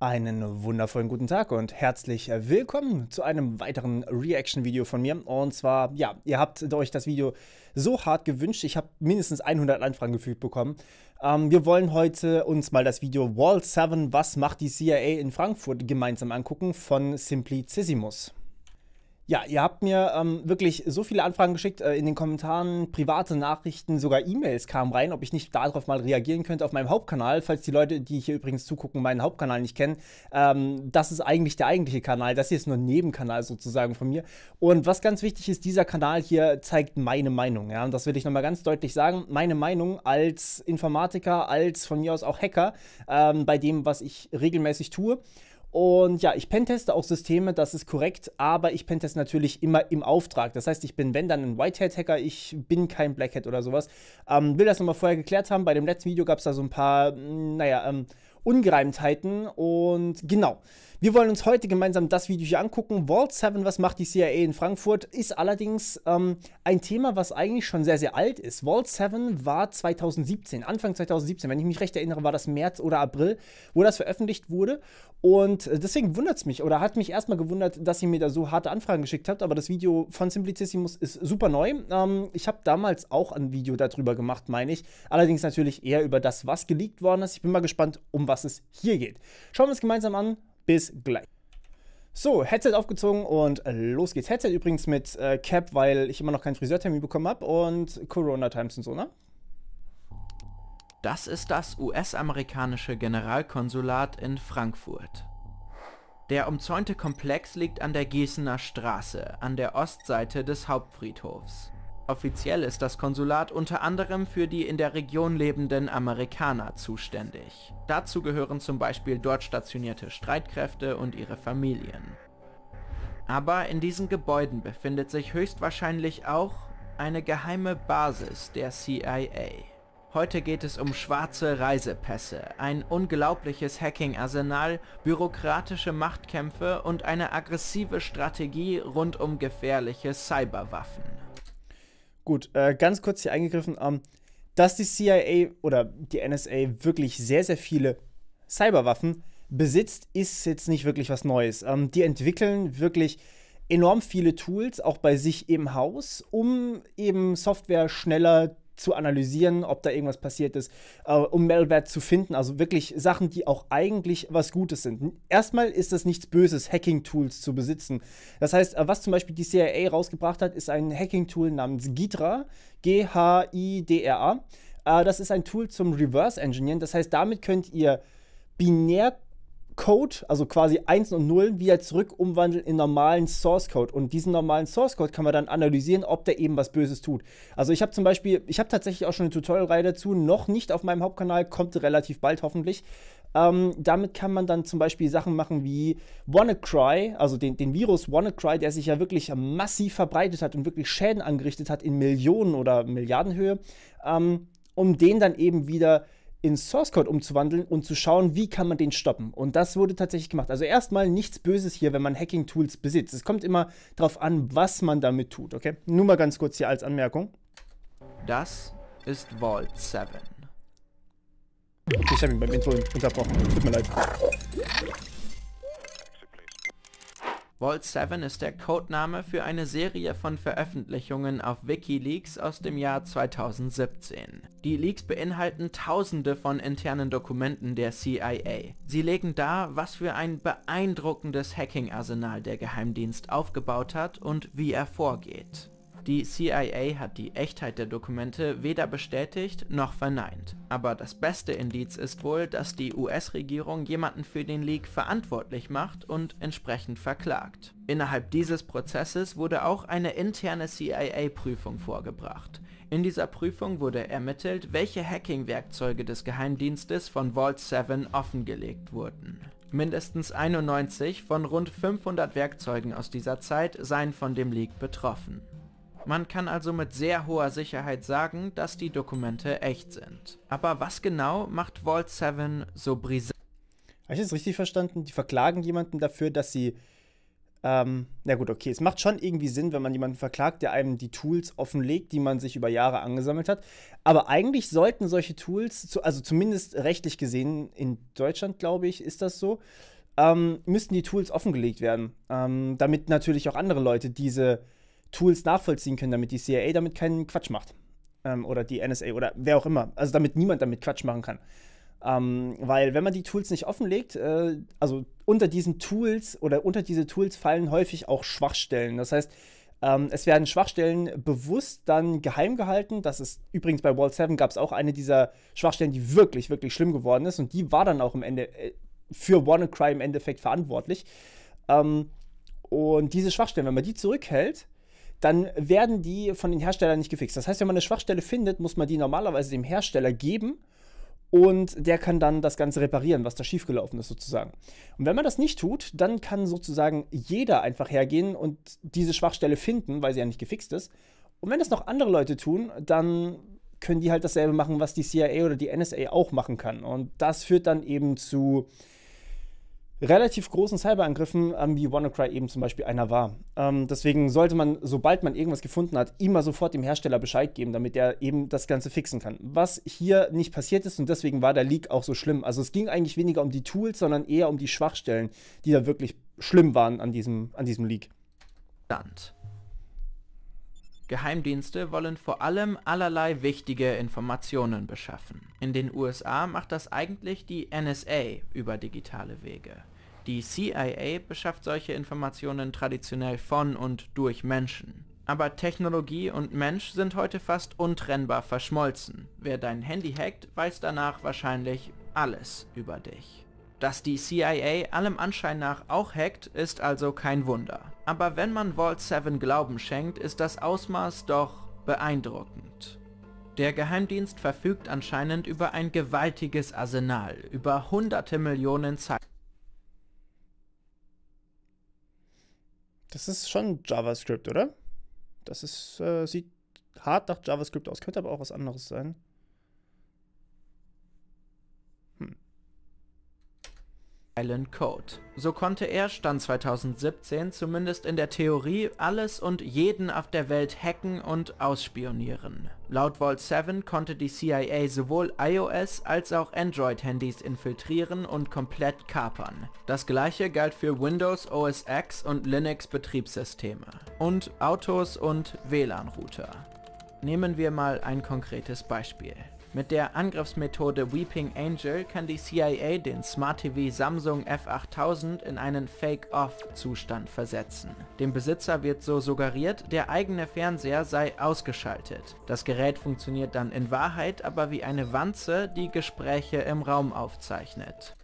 Einen wundervollen guten Tag und herzlich willkommen zu einem weiteren Reaction-Video von mir. Und zwar, ja, ihr habt euch das Video so hart gewünscht. Ich habe mindestens 100 Anfragen gefügt bekommen. Wir wollen heute uns mal das Video Vault 7, was macht die CIA in Frankfurt, gemeinsam angucken von Simplicissimus. Ja, ihr habt mir wirklich so viele Anfragen geschickt, in den Kommentaren, private Nachrichten, sogar E-Mails kamen rein, ob ich nicht darauf mal reagieren könnte auf meinem Hauptkanal. Falls die Leute, die hier übrigens zugucken, meinen Hauptkanal nicht kennen, das ist eigentlich der eigentliche Kanal. Das hier ist nur ein Nebenkanal sozusagen von mir. Und was ganz wichtig ist, dieser Kanal hier zeigt meine Meinung. Ja? Und das will ich nochmal ganz deutlich sagen. Meine Meinung als Informatiker, als von mir aus auch Hacker, bei dem, was ich regelmäßig tue. Und ja, ich penteste auch Systeme, das ist korrekt, aber ich penteste natürlich immer im Auftrag. Das heißt, ich bin, wenn dann ein Whitehat-Hacker, ich bin kein Blackhat oder sowas. Will das nochmal vorher geklärt haben. Bei dem letzten Video gab es da so ein paar, Ungereimtheiten und genau. Wir wollen uns heute gemeinsam das Video hier angucken. Vault 7, was macht die CIA in Frankfurt, ist allerdings ein Thema, was eigentlich schon sehr, sehr alt ist. Vault 7 war 2017, Anfang 2017, wenn ich mich recht erinnere, war das März oder April, wo das veröffentlicht wurde. Und deswegen wundert es mich oder hat mich erstmal gewundert, dass ihr mir da so harte Anfragen geschickt habt. Aber das Video von Simplicissimus ist super neu. Ich habe damals auch ein Video darüber gemacht, meine ich. Allerdings natürlich eher über das, was geleakt worden ist. Ich bin mal gespannt, um was es hier geht. Schauen wir uns gemeinsam an. Bis gleich. So, Headset aufgezogen und los geht's. Headset übrigens mit Cap, weil ich immer noch keinen Friseurtermin bekommen habe und Corona-Times und so, ne? Das ist das US-amerikanische Generalkonsulat in Frankfurt. Der umzäunte Komplex liegt an der Gießener Straße, an der Ostseite des Hauptfriedhofs. Offiziell ist das Konsulat unter anderem für die in der Region lebenden Amerikaner zuständig. Dazu gehören zum Beispiel dort stationierte Streitkräfte und ihre Familien. Aber in diesen Gebäuden befindet sich höchstwahrscheinlich auch eine geheime Basis der CIA. Heute geht es um schwarze Reisepässe, ein unglaubliches Hacking-Arsenal, bürokratische Machtkämpfe und eine aggressive Strategie rund um gefährliche Cyberwaffen. Gut, ganz kurz hier eingegriffen, dass die CIA oder die NSA wirklich sehr, sehr viele Cyberwaffen besitzt, ist jetzt nicht wirklich was Neues. Die entwickeln wirklich enorm viele Tools, auch bei sich im Haus, um eben Software schneller zu analysieren, ob da irgendwas passiert ist, um Malware zu finden, also wirklich Sachen, die auch eigentlich was Gutes sind. Erstmal ist es nichts Böses, Hacking-Tools zu besitzen. Das heißt, was zum Beispiel die CIA rausgebracht hat, ist ein Hacking-Tool namens Ghidra, G-H-I-D-R-A. Das ist ein Tool zum Reverse-Engineeren, das heißt, damit könnt ihr Binärcode, also quasi 1 und 0, wieder zurück umwandeln in normalen Source Code. Und diesen normalen Source Code kann man dann analysieren, ob der eben was Böses tut. Also ich habe zum Beispiel, ich habe tatsächlich auch schon eine Tutorial-Reihe dazu, noch nicht auf meinem Hauptkanal, kommt relativ bald hoffentlich. Damit kann man dann zum Beispiel Sachen machen wie WannaCry, also den Virus WannaCry, der sich ja wirklich massiv verbreitet hat und wirklich Schäden angerichtet hat in Millionen- oder Milliardenhöhe, um den dann eben wieder in Source Code umzuwandeln und zu schauen, wie kann man den stoppen. Und das wurde tatsächlich gemacht. Also erstmal nichts Böses hier, wenn man Hacking-Tools besitzt. Es kommt immer darauf an, was man damit tut, okay? Nur mal ganz kurz hier als Anmerkung. Das ist Vault 7. Okay, ich habe ihn beim Intro unterbrochen. Tut mir leid. Vault 7 ist der Codename für eine Serie von Veröffentlichungen auf WikiLeaks aus dem Jahr 2017. Die Leaks beinhalten Tausende von internen Dokumenten der CIA. Sie legen dar, was für ein beeindruckendes Hacking-Arsenal der Geheimdienst aufgebaut hat und wie er vorgeht. Die CIA hat die Echtheit der Dokumente weder bestätigt noch verneint. Aber das beste Indiz ist wohl, dass die US-Regierung jemanden für den Leak verantwortlich macht und entsprechend verklagt. Innerhalb dieses Prozesses wurde auch eine interne CIA-Prüfung vorgebracht. In dieser Prüfung wurde ermittelt, welche Hacking-Werkzeuge des Geheimdienstes von Vault 7 offengelegt wurden. Mindestens 91 von rund 500 Werkzeugen aus dieser Zeit seien von dem Leak betroffen. Man kann also mit sehr hoher Sicherheit sagen, dass die Dokumente echt sind. Aber was genau macht Vault 7 so brisant? Habe ich das richtig verstanden? Die verklagen jemanden dafür, dass sie Na gut, okay, es macht schon irgendwie Sinn, wenn man jemanden verklagt, der einem die Tools offenlegt, die man sich über Jahre angesammelt hat. Aber eigentlich sollten solche Tools, also zumindest rechtlich gesehen, in Deutschland, glaube ich, ist das so, müssten die Tools offengelegt werden, damit natürlich auch andere Leute diese Tools nachvollziehen können, damit die CIA damit keinen Quatsch macht. Oder die NSA oder wer auch immer. Also damit niemand damit Quatsch machen kann. Weil wenn man die Tools nicht offenlegt, also unter diesen Tools oder unter diese Tools fallen häufig auch Schwachstellen. Das heißt, es werden Schwachstellen bewusst dann geheim gehalten. Das ist übrigens bei Vault 7 gab es auch eine dieser Schwachstellen, die wirklich, wirklich schlimm geworden ist. Und die war dann auch im Ende für WannaCry im Endeffekt verantwortlich. Und diese Schwachstellen, wenn man die zurückhält, dann werden die von den Herstellern nicht gefixt. Das heißt, wenn man eine Schwachstelle findet, muss man die normalerweise dem Hersteller geben. Und der kann dann das Ganze reparieren, was da schiefgelaufen ist sozusagen. Und wenn man das nicht tut, dann kann sozusagen jeder einfach hergehen und diese Schwachstelle finden, weil sie ja nicht gefixt ist. Und wenn das noch andere Leute tun, dann können die halt dasselbe machen, was die CIA oder die NSA auch machen kann. Und das führt dann eben zu relativ großen Cyberangriffen, wie WannaCry eben zum Beispiel einer war. Deswegen sollte man, sobald man irgendwas gefunden hat, immer sofort dem Hersteller Bescheid geben, damit er eben das Ganze fixen kann. Was hier nicht passiert ist und deswegen war der Leak auch so schlimm. Also es ging eigentlich weniger um die Tools, sondern eher um die Schwachstellen, die da wirklich schlimm waren an diesem Leak. Geheimdienste wollen vor allem allerlei wichtige Informationen beschaffen. In den USA macht das eigentlich die NSA über digitale Wege. Die CIA beschafft solche Informationen traditionell von und durch Menschen. Aber Technologie und Mensch sind heute fast untrennbar verschmolzen. Wer dein Handy hackt, weiß danach wahrscheinlich alles über dich. Dass die CIA allem Anschein nach auch hackt, ist also kein Wunder. Aber wenn man Vault 7 Glauben schenkt, ist das Ausmaß doch beeindruckend. Der Geheimdienst verfügt anscheinend über ein gewaltiges Arsenal, über hunderte Millionen Zeichen. Das ist schon JavaScript, oder? Das ist, sieht hart nach JavaScript aus, könnte aber auch was anderes sein. Code. So konnte er, Stand 2017, zumindest in der Theorie, alles und jeden auf der Welt hacken und ausspionieren. Laut Vault 7 konnte die CIA sowohl iOS als auch Android-Handys infiltrieren und komplett kapern. Das gleiche galt für Windows OS X und Linux-Betriebssysteme. Und Autos und WLAN-Router. Nehmen wir mal ein konkretes Beispiel. Mit der Angriffsmethode Weeping Angel kann die CIA den Smart TV Samsung F8000 in einen Fake-Off-Zustand versetzen. Dem Besitzer wird so suggeriert, der eigene Fernseher sei ausgeschaltet. Das Gerät funktioniert dann in Wahrheit aber wie eine Wanze, die Gespräche im Raum aufzeichnet.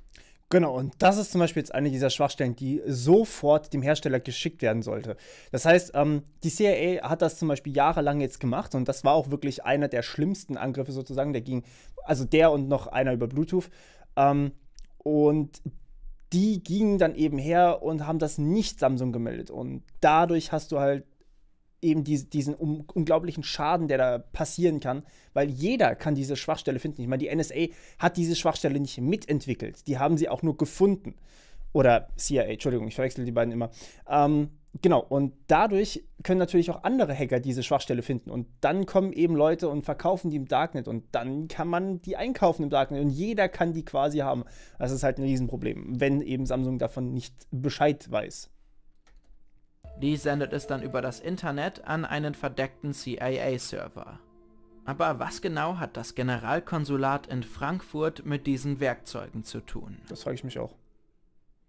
Genau, und das ist zum Beispiel jetzt eine dieser Schwachstellen, die sofort dem Hersteller geschickt werden sollte. Das heißt, die CIA hat das zum Beispiel jahrelang jetzt gemacht und das war auch wirklich einer der schlimmsten Angriffe sozusagen. Der ging, also der und noch einer über Bluetooth. Und die gingen dann eben her und haben das nicht Samsung gemeldet. Und dadurch hast du halt eben diesen unglaublichen Schaden, der da passieren kann, weil jeder kann diese Schwachstelle finden. Ich meine, die NSA hat diese Schwachstelle nicht mitentwickelt, die haben sie auch nur gefunden. Oder CIA, Entschuldigung, ich verwechsel die beiden immer. Genau, und dadurch können natürlich auch andere Hacker diese Schwachstelle finden. Und dann kommen eben Leute und verkaufen die im Darknet. Und dann kann man die einkaufen im Darknet. Und jeder kann die quasi haben. Das ist halt ein Riesenproblem, wenn eben Samsung davon nicht Bescheid weiß. Die sendet es dann über das Internet an einen verdeckten CIA-Server. Aber was genau hat das Generalkonsulat in Frankfurt mit diesen Werkzeugen zu tun? Das frage ich mich auch.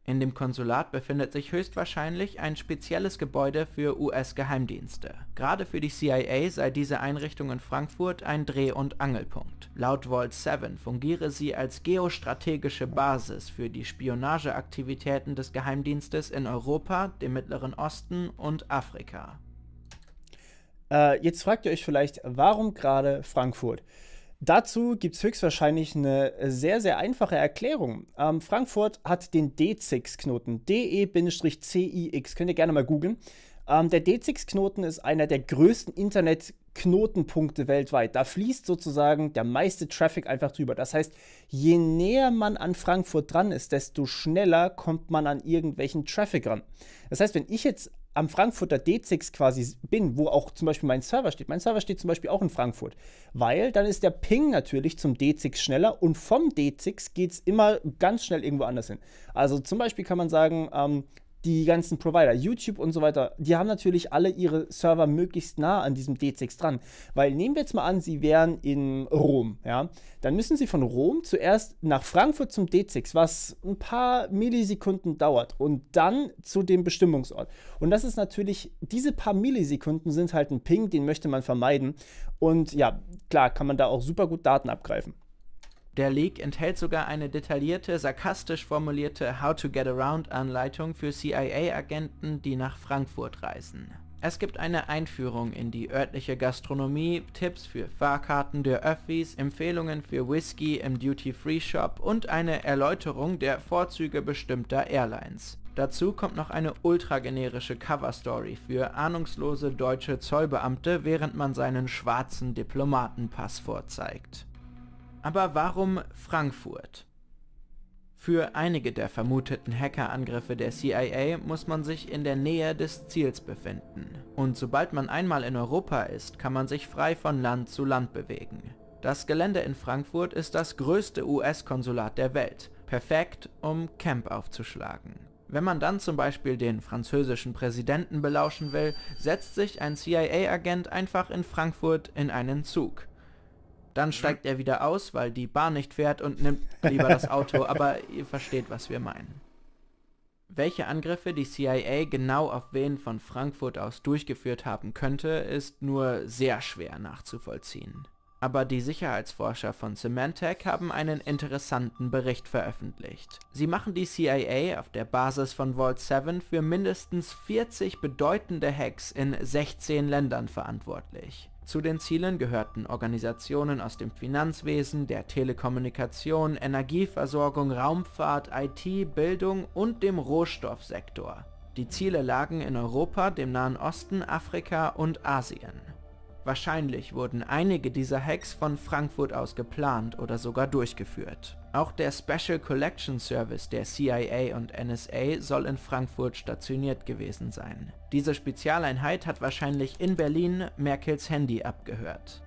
In dem Konsulat befindet sich höchstwahrscheinlich ein spezielles Gebäude für US-Geheimdienste. Gerade für die CIA sei diese Einrichtung in Frankfurt ein Dreh- und Angelpunkt. Laut Vault 7 fungiere sie als geostrategische Basis für die Spionageaktivitäten des Geheimdienstes in Europa, dem Mittleren Osten und Afrika. Jetzt fragt ihr euch vielleicht, warum gerade Frankfurt? Dazu gibt es höchstwahrscheinlich eine sehr, sehr einfache Erklärung. Frankfurt hat den DCIX-Knoten, DE-CIX, könnt ihr gerne mal googeln. Der DCIX-Knoten ist einer der größten Internet Knotenpunkte weltweit. Da fließt sozusagen der meiste Traffic einfach drüber. Das heißt, je näher man an Frankfurt dran ist, desto schneller kommt man an irgendwelchen Traffic ran. Das heißt, wenn ich jetzt am Frankfurter D6 quasi bin, wo auch zum Beispiel mein Server steht zum Beispiel auch in Frankfurt, weil dann ist der Ping natürlich zum D6 schneller und vom D6 geht es immer ganz schnell irgendwo anders hin. Also zum Beispiel kann man sagen, die ganzen Provider, YouTube und so weiter, die haben natürlich alle ihre Server möglichst nah an diesem D6 dran. Weil nehmen wir jetzt mal an, sie wären in Rom, ja, dann müssen sie von Rom zuerst nach Frankfurt zum D6, was ein paar Millisekunden dauert und dann zu dem Bestimmungsort. Und das ist natürlich, diese paar Millisekunden sind halt ein Ping, den möchte man vermeiden. Und ja, klar, kann man da auch super gut Daten abgreifen. Der Leak enthält sogar eine detaillierte, sarkastisch formulierte How-to-Get-Around-Anleitung für CIA-Agenten, die nach Frankfurt reisen. Es gibt eine Einführung in die örtliche Gastronomie, Tipps für Fahrkarten der Öffis, Empfehlungen für Whisky im Duty-Free-Shop und eine Erläuterung der Vorzüge bestimmter Airlines. Dazu kommt noch eine ultra-generische Cover-Story für ahnungslose deutsche Zollbeamte, während man seinen schwarzen Diplomatenpass vorzeigt. Aber warum Frankfurt? Für einige der vermuteten Hackerangriffe der CIA muss man sich in der Nähe des Ziels befinden. Und sobald man einmal in Europa ist, kann man sich frei von Land zu Land bewegen. Das Gelände in Frankfurt ist das größte US-Konsulat der Welt, perfekt, um Camp aufzuschlagen. Wenn man dann zum Beispiel den französischen Präsidenten belauschen will, setzt sich ein CIA-Agent einfach in Frankfurt in einen Zug. Dann steigt er wieder aus, weil die Bahn nicht fährt und nimmt lieber das Auto, aber ihr versteht, was wir meinen. Welche Angriffe die CIA genau auf wen von Frankfurt aus durchgeführt haben könnte, ist nur sehr schwer nachzuvollziehen. Aber die Sicherheitsforscher von Symantec haben einen interessanten Bericht veröffentlicht. Sie machen die CIA auf der Basis von Vault 7 für mindestens 40 bedeutende Hacks in 16 Ländern verantwortlich. Zu den Zielen gehörten Organisationen aus dem Finanzwesen, der Telekommunikation, Energieversorgung, Raumfahrt, IT, Bildung und dem Rohstoffsektor. Die Ziele lagen in Europa, dem Nahen Osten, Afrika und Asien. Wahrscheinlich wurden einige dieser Hacks von Frankfurt aus geplant oder sogar durchgeführt. Auch der Special Collection Service der CIA und NSA soll in Frankfurt stationiert gewesen sein. Diese Spezialeinheit hat wahrscheinlich in Berlin Merkels Handy abgehört.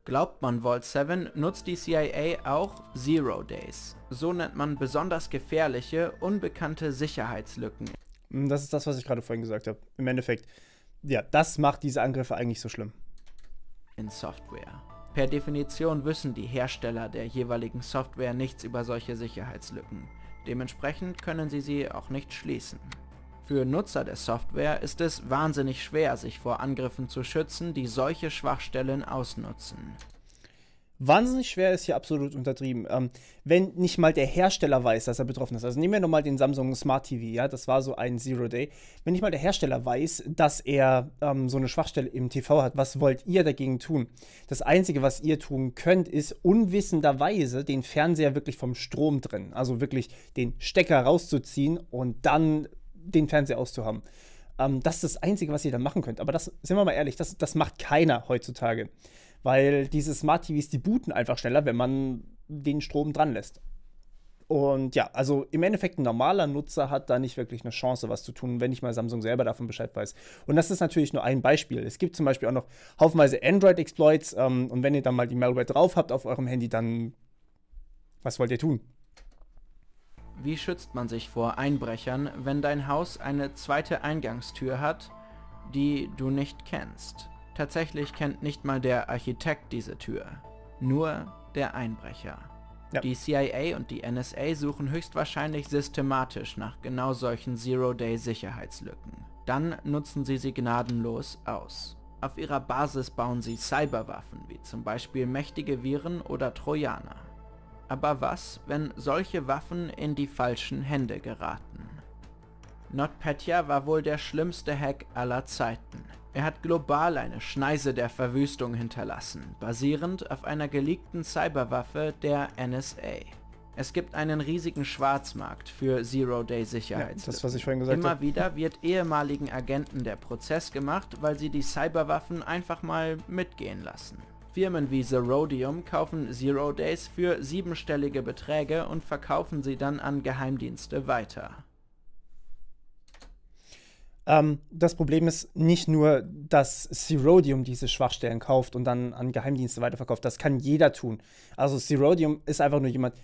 Glaubt man Vault 7, nutzt die CIA auch Zero Days. So nennt man besonders gefährliche, unbekannte Sicherheitslücken. Das ist das, was ich gerade vorhin gesagt habe. Im Endeffekt, ja, das macht diese Angriffe eigentlich so schlimm. In Software. Per Definition wissen die Hersteller der jeweiligen Software nichts über solche Sicherheitslücken. Dementsprechend können sie auch nicht schließen. Für Nutzer der Software ist es wahnsinnig schwer, sich vor Angriffen zu schützen, die solche Schwachstellen ausnutzen. Wahnsinnig schwer ist hier absolut untertrieben. Wenn nicht mal der Hersteller weiß, dass er betroffen ist. Also nehmen wir nochmal den Samsung Smart TV, ja, das war so ein Zero Day. Wenn nicht mal der Hersteller weiß, dass er so eine Schwachstelle im TV hat, was wollt ihr dagegen tun? Das Einzige, was ihr tun könnt, ist unwissenderweise den Fernseher wirklich vom Strom trennen. Also wirklich den Stecker rauszuziehen und dann den Fernseher auszuhaben. Das ist das Einzige, was ihr da machen könnt. Aber das, sind wir mal ehrlich, das macht keiner heutzutage. Weil diese Smart TVs, die booten einfach schneller, wenn man den Strom dran lässt. Und ja, also im Endeffekt ein normaler Nutzer hat da nicht wirklich eine Chance, was zu tun, wenn nicht mal Samsung selber davon Bescheid weiß. Und das ist natürlich nur ein Beispiel. Es gibt zum Beispiel auch noch haufenweise Android-Exploits. Und wenn ihr dann mal die Malware drauf habt auf eurem Handy, dann was wollt ihr tun? Wie schützt man sich vor Einbrechern, wenn dein Haus eine zweite Eingangstür hat, die du nicht kennst? Tatsächlich kennt nicht mal der Architekt diese Tür, nur der Einbrecher. Ja. Die CIA und die NSA suchen höchstwahrscheinlich systematisch nach genau solchen Zero-Day-Sicherheitslücken. Dann nutzen sie gnadenlos aus. Auf ihrer Basis bauen sie Cyberwaffen, wie zum Beispiel mächtige Viren oder Trojaner. Aber was, wenn solche Waffen in die falschen Hände geraten? NotPetya war wohl der schlimmste Hack aller Zeiten. Er hat global eine Schneise der Verwüstung hinterlassen, basierend auf einer geleakten Cyberwaffe der NSA. Es gibt einen riesigen Schwarzmarkt für Zero-Day-Sicherheitslücken. Ja, das, was ich vorhin gesagt habe. Immer wieder wird ehemaligen Agenten der Prozess gemacht, weil sie die Cyberwaffen einfach mal mitgehen lassen. Firmen wie Zerodium kaufen Zero-Days für 7-stellige Beträge und verkaufen sie dann an Geheimdienste weiter. Das Problem ist nicht nur, dass Zerodium diese Schwachstellen kauft und dann an Geheimdienste weiterverkauft. Das kann jeder tun. Also Zerodium ist einfach nur jemand,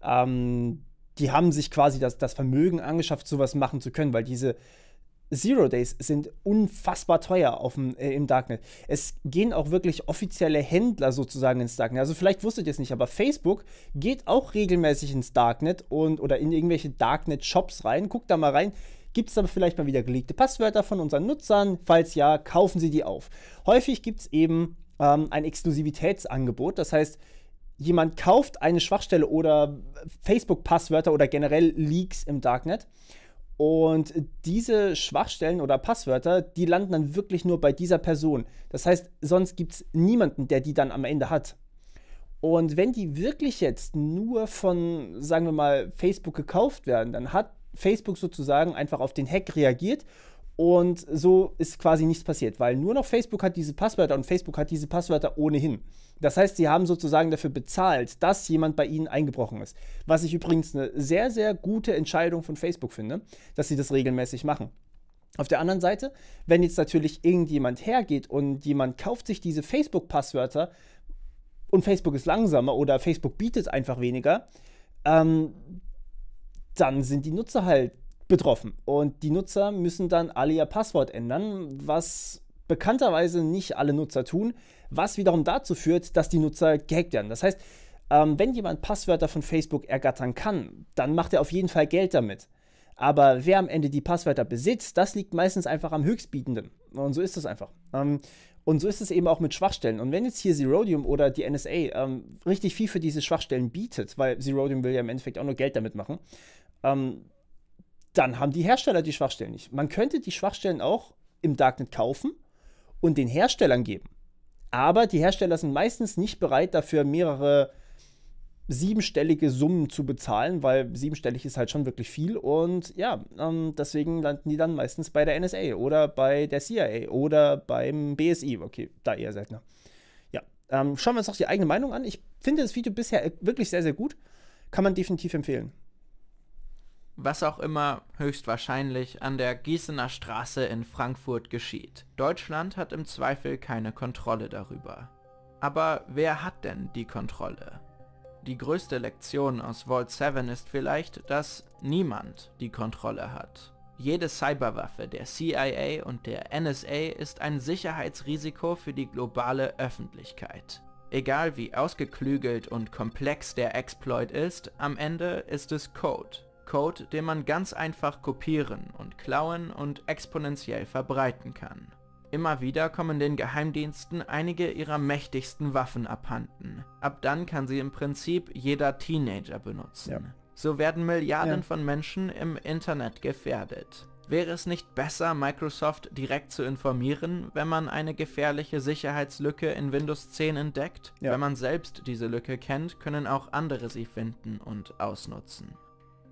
die haben sich quasi das Vermögen angeschafft, sowas machen zu können, weil diese Zero-Days sind unfassbar teuer im Darknet. Es gehen auch wirklich offizielle Händler sozusagen ins Darknet. Also vielleicht wusstet ihr es nicht, aber Facebook geht auch regelmäßig ins Darknet oder in irgendwelche Darknet-Shops rein. Guckt da mal rein. Gibt es aber vielleicht mal wieder geleakte Passwörter von unseren Nutzern? Falls ja, kaufen Sie die auf. Häufig gibt es eben ein Exklusivitätsangebot. Das heißt, jemand kauft eine Schwachstelle oder Facebook-Passwörter oder generell Leaks im Darknet. Und diese Schwachstellen oder Passwörter, die landen dann wirklich nur bei dieser Person. Das heißt, sonst gibt es niemanden, der die dann am Ende hat. Und wenn die wirklich jetzt nur von, sagen wir mal, Facebook gekauft werden, dann hat Facebook sozusagen einfach auf den Hack reagiert und so ist quasi nichts passiert, weil nur noch Facebook hat diese Passwörter und Facebook hat diese Passwörter ohnehin. Das heißt, sie haben sozusagen dafür bezahlt, dass jemand bei ihnen eingebrochen ist. Was ich übrigens eine sehr, sehr gute Entscheidung von Facebook finde, dass sie das regelmäßig machen. Auf der anderen Seite, wenn jetzt natürlich irgendjemand hergeht und jemand kauft sich diese Facebook-Passwörter und Facebook ist langsamer oder Facebook bietet einfach weniger, dann sind die Nutzer halt betroffen. Und die Nutzer müssen dann alle ihr Passwort ändern, was bekannterweise nicht alle Nutzer tun, was wiederum dazu führt, dass die Nutzer gehackt werden. Das heißt, wenn jemand Passwörter von Facebook ergattern kann, dann macht er auf jeden Fall Geld damit. Aber wer am Ende die Passwörter besitzt, das liegt meistens einfach am Höchstbietenden. Und so ist es einfach. Und so ist es eben auch mit Schwachstellen. Und wenn jetzt hier Zerodium oder die NSA richtig viel für diese Schwachstellen bietet, weil Zerodium will ja im Endeffekt auch nur Geld damit machen, dann haben die Hersteller die Schwachstellen nicht. Man könnte die Schwachstellen auch im Darknet kaufen und den Herstellern geben. Aber die Hersteller sind meistens nicht bereit, dafür mehrere 7-stellige Summen zu bezahlen, weil 7-stellig ist halt schon wirklich viel. Und ja, deswegen landen die dann meistens bei der NSA oder bei der CIA oder beim BSI. Okay, da eher seltener. Ja, schauen wir uns doch die eigene Meinung an. Ich finde das Video bisher wirklich sehr, sehr gut. Kann man definitiv empfehlen. Was auch immer höchstwahrscheinlich an der Gießener Straße in Frankfurt geschieht. Deutschland hat im Zweifel keine Kontrolle darüber. Aber wer hat denn die Kontrolle? Die größte Lektion aus Vault 7 ist vielleicht, dass niemand die Kontrolle hat. Jede Cyberwaffe der CIA und der NSA ist ein Sicherheitsrisiko für die globale Öffentlichkeit. Egal wie ausgeklügelt und komplex der Exploit ist, am Ende ist es Code. Code, den man ganz einfach kopieren und klauen und exponentiell verbreiten kann. Immer wieder kommen den Geheimdiensten einige ihrer mächtigsten Waffen abhanden. Ab dann kann sie im Prinzip jeder Teenager benutzen. Ja. So werden Milliarden von Menschen im Internet gefährdet. Wäre es nicht besser, Microsoft direkt zu informieren, wenn man eine gefährliche Sicherheitslücke in Windows 10 entdeckt? Ja. Wenn man selbst diese Lücke kennt, können auch andere sie finden und ausnutzen.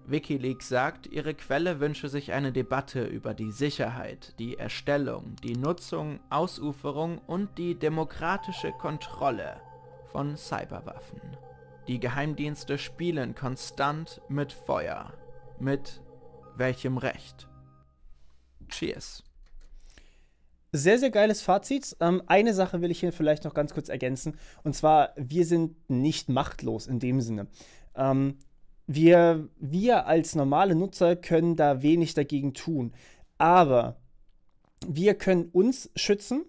WikiLeaks sagt, ihre Quelle wünsche sich eine Debatte über die Sicherheit, die Erstellung, die Nutzung, Ausuferung und die demokratische Kontrolle von Cyberwaffen. Die Geheimdienste spielen konstant mit Feuer. Mit welchem Recht? Cheers. Sehr, sehr geiles Fazit. Eine Sache will ich hier vielleicht noch ganz kurz ergänzen. Und zwar, wir sind nicht machtlos in dem Sinne. Wir als normale Nutzer können da wenig dagegen tun. Aber wir können uns schützen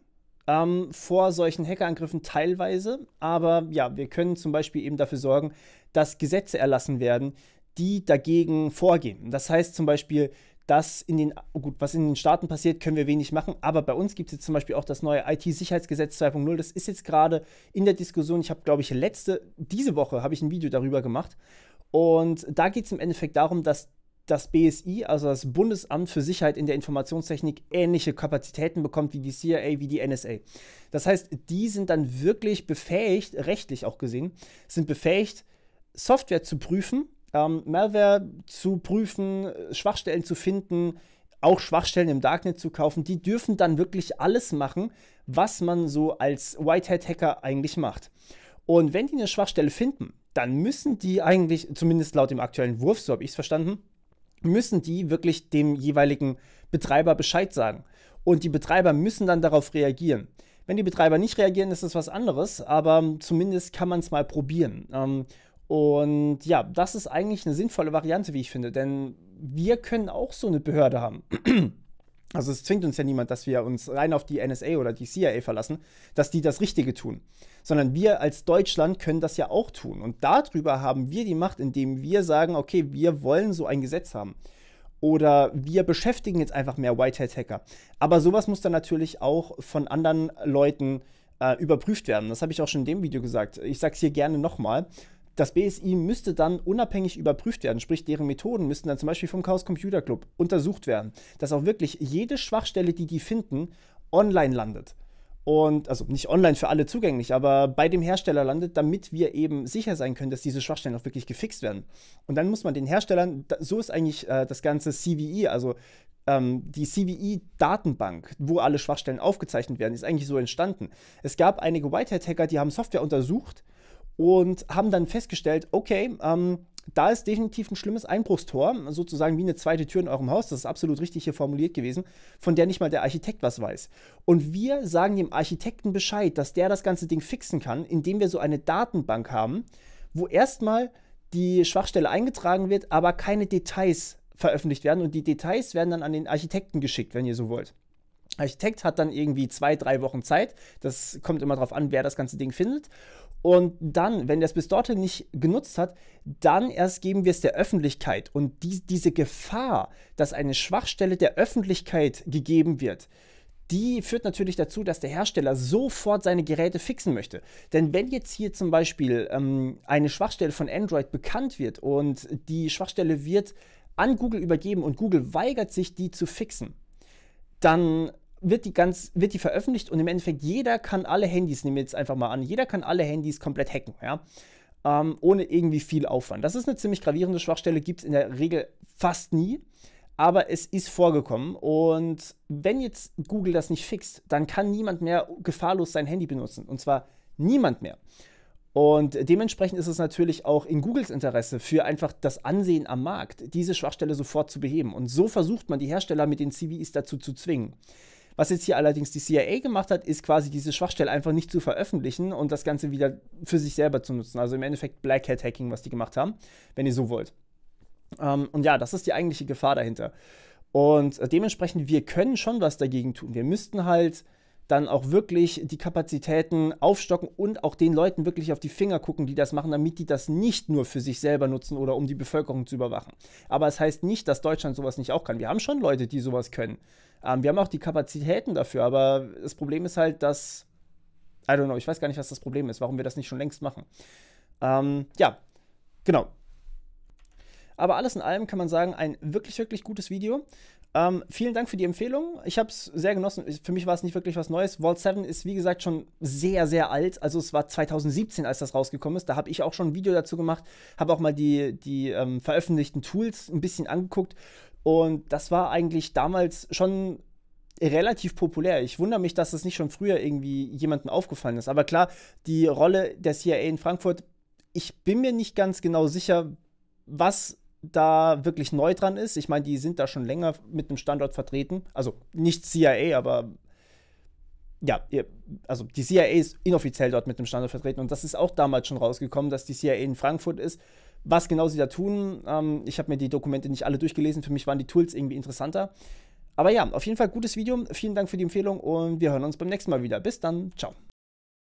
vor solchen Hackerangriffen teilweise. Aber ja, wir können zum Beispiel eben dafür sorgen, dass Gesetze erlassen werden, die dagegen vorgehen. Das heißt zum Beispiel, dass was in den Staaten passiert, können wir wenig machen. Aber bei uns gibt es jetzt zum Beispiel auch das neue IT-Sicherheitsgesetz 2.0. Das ist jetzt gerade in der Diskussion. Ich habe, glaube ich, diese Woche habe ich ein Video darüber gemacht. Und da geht es im Endeffekt darum, dass das BSI, also das Bundesamt für Sicherheit in der Informationstechnik, ähnliche Kapazitäten bekommt wie die CIA, wie die NSA. Das heißt, die sind dann wirklich befähigt, rechtlich auch gesehen, sind befähigt, Software zu prüfen, Malware zu prüfen, Schwachstellen zu finden, auch Schwachstellen im Darknet zu kaufen. Die dürfen dann wirklich alles machen, was man so als Whitehat-Hacker eigentlich macht. Und wenn die eine Schwachstelle finden, dann müssen die eigentlich, zumindest laut dem aktuellen Wurf, so habe ich es verstanden, müssen die wirklich dem jeweiligen Betreiber Bescheid sagen. Und die Betreiber müssen dann darauf reagieren. Wenn die Betreiber nicht reagieren, ist das was anderes, aber zumindest kann man es mal probieren. Und ja, das ist eigentlich eine sinnvolle Variante, wie ich finde, denn wir können auch so eine Behörde haben. Also es zwingt uns ja niemand, dass wir uns rein auf die NSA oder die CIA verlassen, dass die das Richtige tun. Sondern wir als Deutschland können das ja auch tun. Und darüber haben wir die Macht, indem wir sagen, okay, wir wollen so ein Gesetz haben. Oder wir beschäftigen jetzt einfach mehr Whitehat-Hacker. Aber sowas muss dann natürlich auch von anderen Leuten überprüft werden. Das habe ich auch schon in dem Video gesagt. Ich sage es hier gerne nochmal. Das BSI müsste dann unabhängig überprüft werden, sprich deren Methoden müssten dann zum Beispiel vom Chaos Computer Club untersucht werden, dass auch wirklich jede Schwachstelle, die die finden, online landet. Und, also nicht online für alle zugänglich, aber bei dem Hersteller landet, damit wir eben sicher sein können, dass diese Schwachstellen auch wirklich gefixt werden. Und dann muss man den Herstellern, so ist eigentlich das ganze CVE, also die CVE-Datenbank, wo alle Schwachstellen aufgezeichnet werden, ist eigentlich so entstanden. Es gab einige Whitehat-Hacker, die haben Software untersucht, und haben dann festgestellt, okay, da ist definitiv ein schlimmes Einbruchstor, sozusagen wie eine zweite Tür in eurem Haus, das ist absolut richtig hier formuliert gewesen, von der nicht mal der Architekt was weiß. Und wir sagen dem Architekten Bescheid, dass der das ganze Ding fixen kann, indem wir so eine Datenbank haben, wo erstmal die Schwachstelle eingetragen wird, aber keine Details veröffentlicht werden und die Details werden dann an den Architekten geschickt, wenn ihr so wollt. Architekt hat dann irgendwie 2-3 Wochen Zeit, das kommt immer darauf an, wer das ganze Ding findet. Und dann, wenn der es bis dorthin nicht genutzt hat, dann erst geben wir es der Öffentlichkeit. Und diese Gefahr, dass eine Schwachstelle der Öffentlichkeit gegeben wird, die führt natürlich dazu, dass der Hersteller sofort seine Geräte fixen möchte. Denn wenn jetzt hier zum Beispiel eine Schwachstelle von Android bekannt wird und die Schwachstelle wird an Google übergeben und Google weigert sich, die zu fixen, dann wird die veröffentlicht und im Endeffekt jeder kann alle Handys, nehmen wir jetzt einfach mal an, jeder kann alle Handys komplett hacken, ja, ohne irgendwie viel Aufwand. Das ist eine ziemlich gravierende Schwachstelle, gibt es in der Regel fast nie, aber es ist vorgekommen und wenn jetzt Google das nicht fixt, dann kann niemand mehr gefahrlos sein Handy benutzen und zwar niemand mehr. Und dementsprechend ist es natürlich auch in Googles Interesse für einfach das Ansehen am Markt, diese Schwachstelle sofort zu beheben. Und so versucht man die Hersteller mit den CVEs dazu zu zwingen. Was jetzt hier allerdings die CIA gemacht hat, ist quasi diese Schwachstelle einfach nicht zu veröffentlichen und das Ganze wieder für sich selber zu nutzen. Also im Endeffekt Black Hat Hacking, was die gemacht haben, wenn ihr so wollt. Und ja, das ist die eigentliche Gefahr dahinter. Und dementsprechend, wir können schon was dagegen tun. Wir müssten halt dann auch wirklich die Kapazitäten aufstocken und auch den Leuten wirklich auf die Finger gucken, die das machen, damit die das nicht nur für sich selber nutzen oder um die Bevölkerung zu überwachen. Aber es heißt nicht, dass Deutschland sowas nicht auch kann. Wir haben schon Leute, die sowas können. Wir haben auch die Kapazitäten dafür, aber das Problem ist halt, dass, I don't know, ich weiß gar nicht, was das Problem ist, warum wir das nicht schon längst machen. Ja, genau. Aber alles in allem kann man sagen, ein wirklich, wirklich gutes Video. Vielen Dank für die Empfehlung. Ich habe es sehr genossen. Für mich war es nicht wirklich was Neues. Vault 7 ist, wie gesagt, schon sehr, sehr alt. Also es war 2017, als das rausgekommen ist. Da habe ich auch schon ein Video dazu gemacht. Habe auch mal die veröffentlichten Tools ein bisschen angeguckt. Und das war eigentlich damals schon relativ populär. Ich wundere mich, dass das nicht schon früher irgendwie jemandem aufgefallen ist. Aber klar, die Rolle der CIA in Frankfurt, ich bin mir nicht ganz genau sicher, was da wirklich neu dran ist. Ich meine, die sind da schon länger mit einem Standort vertreten. Also nicht CIA, aber ja, also die CIA ist inoffiziell dort mit einem Standort vertreten. Und das ist auch damals schon rausgekommen, dass die CIA in Frankfurt ist. Was genau sie da tun, ich habe mir die Dokumente nicht alle durchgelesen. Für mich waren die Tools irgendwie interessanter. Aber ja, auf jeden Fall gutes Video. Vielen Dank für die Empfehlung und wir hören uns beim nächsten Mal wieder. Bis dann. Ciao.